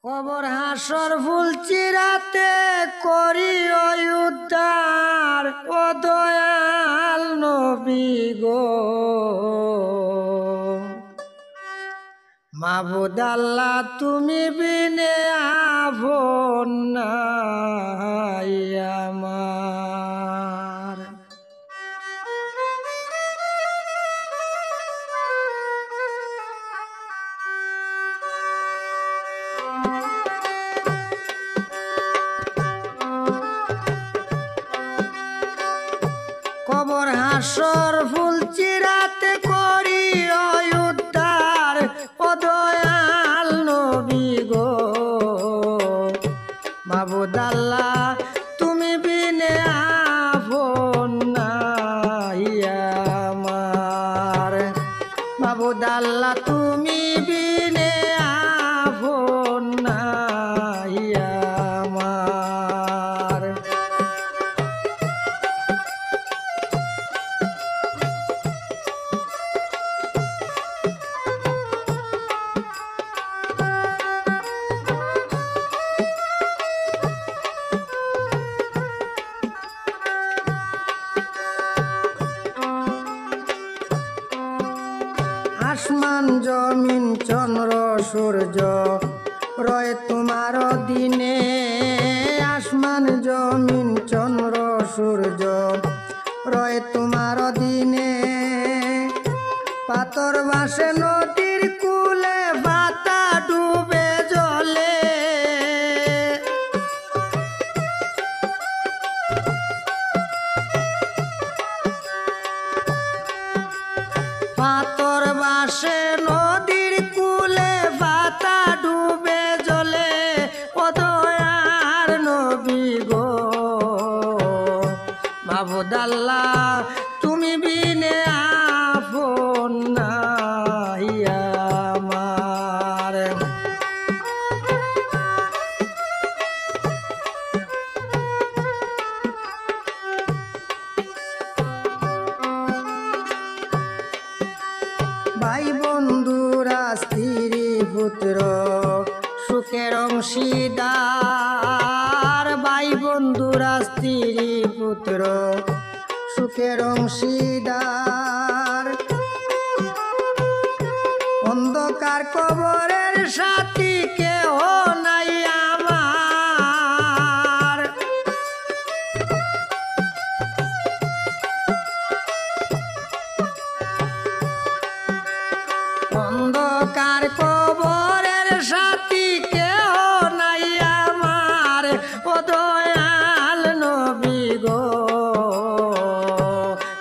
কবর হাসর ফুল চিরাতে করি উদ্ধার ও দয়াল নবী গো মাবুদ আল্লাহ তুমি বিনে আপন নাই আমার। কবর হাসর ফুল চিরাতে করি উদ্ধার ও দয়াল নবী গো মাবুদ আল্লাহ তুমি বিনে আপন নাই আমার। মাবুদ আল্লাহ তুমি বিনে আপন নাই আমার। আসমান জমিন চন্দ্র সূর্য রয় তোমার দিনে। আসমান জমিন চন্দ্র সূর্য রয় তোমার দিনে। পাথর ভাসে নদীর কূলে পাতা ডুবে জলে। পাথর ভাসে নদীর কূলে পাতা ডুবে জলে ও দয়ার নবী গো মাবুদ আল্লাহ তুমি বিনে আপন নাই আমার। ভাই বন্ধুরা স্ত্রী পুত্র সুখের অংশীদার। ভাই বন্ধুরা স্ত্রী পুত্র সুখের অংশীদার। অন্ধকার কবরের সাথী কেহ নাই আমার। অন্ধকার কবরের সাথী কেহ নাই আমার ও দয়াল নবী গো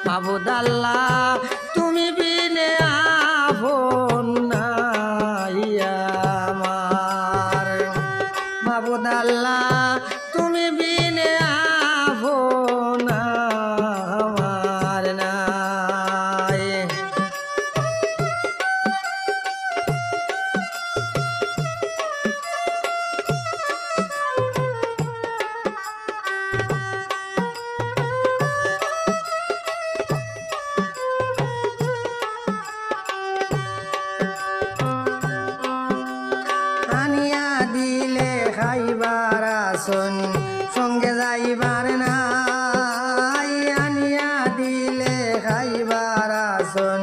মাবুদ আল্লাহ তুমি বিনে আপন নাই আমার। মাবুদ আল্লাহ তুমি বিনে আপন আমার নাই। আনিয়া দিলে খাইবার আসন সঙ্গে যাইবার নাই। আনিয়া দিলে খাইবার আসন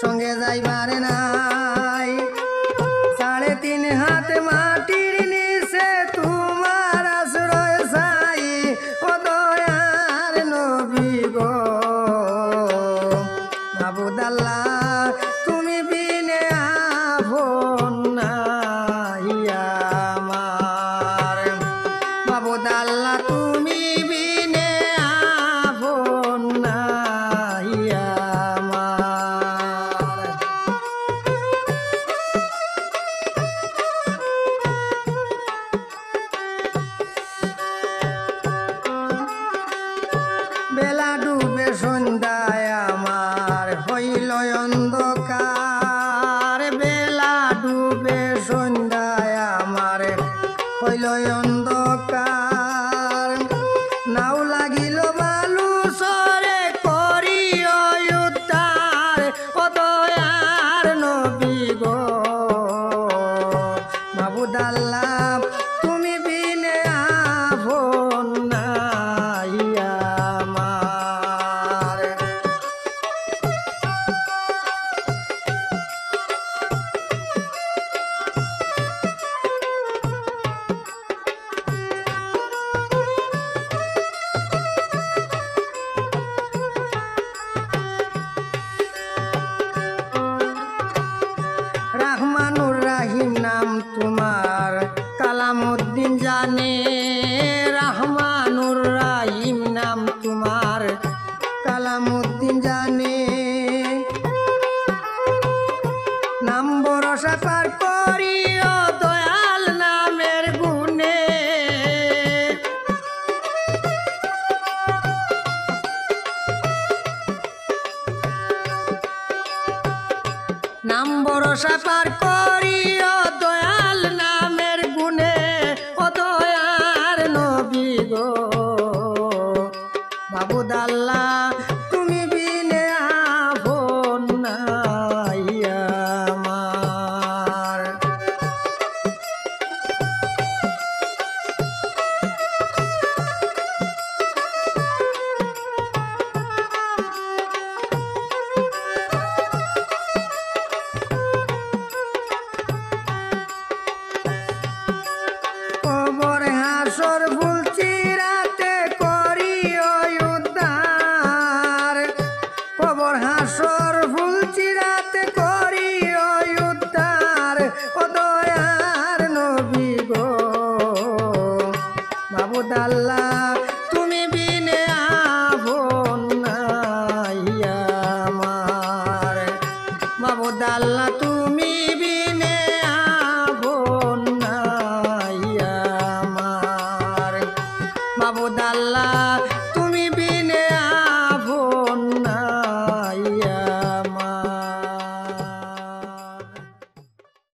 সঙ্গে যাইবার নাই। 3.5 হাত মাটির নিচে তোমার আশ্রয় চাই ও দয়ার নবী গো মাবুদ আল্লাহ তুমি বিনে আপন নাই আমার। মাবুদ আল্লাহ তুমি বিনে আপন নাই আমার। বেলা ডুবে সন্ধ্যায় আমার হইল অন্ধকার। বেলা ডুবে সন্ধ্যায় আমার হইল অন্ধকার। নাও লাগিল বালু সরে করি উদ্ধার ও দয়ার নবী গো মাবুদ আল্লাহ তুমি বিনে আপন নাই আমার। রহমানুর রাহিম নাম তোমার কালামুদ্দিন জানে, রহমানুর রাহিম নাম তোমার কালামুদ্দিন জানে। নাম ভরসা পার করিও দয়াল নামের গুণে, নাম ভরসা পার করিও দয়াল নামের গুণে। ও দয়ার নবী গো মাবুদ আল্লাহ তুমি বিনে আপন নাই আমার। কবর হাসর ফুল চিরাতে করিও উদ্ধার, কবর হাসর ফুল চিরাতে করিও উদ্ধার। ও দয়ার নবী গো মাবুদ আল্লাহ তুমি বিনে আপন নাই আমার। মাবুদ আল্লাহ তুমি বিনে আপন নাই আমার। মাবুদ আল্লাহ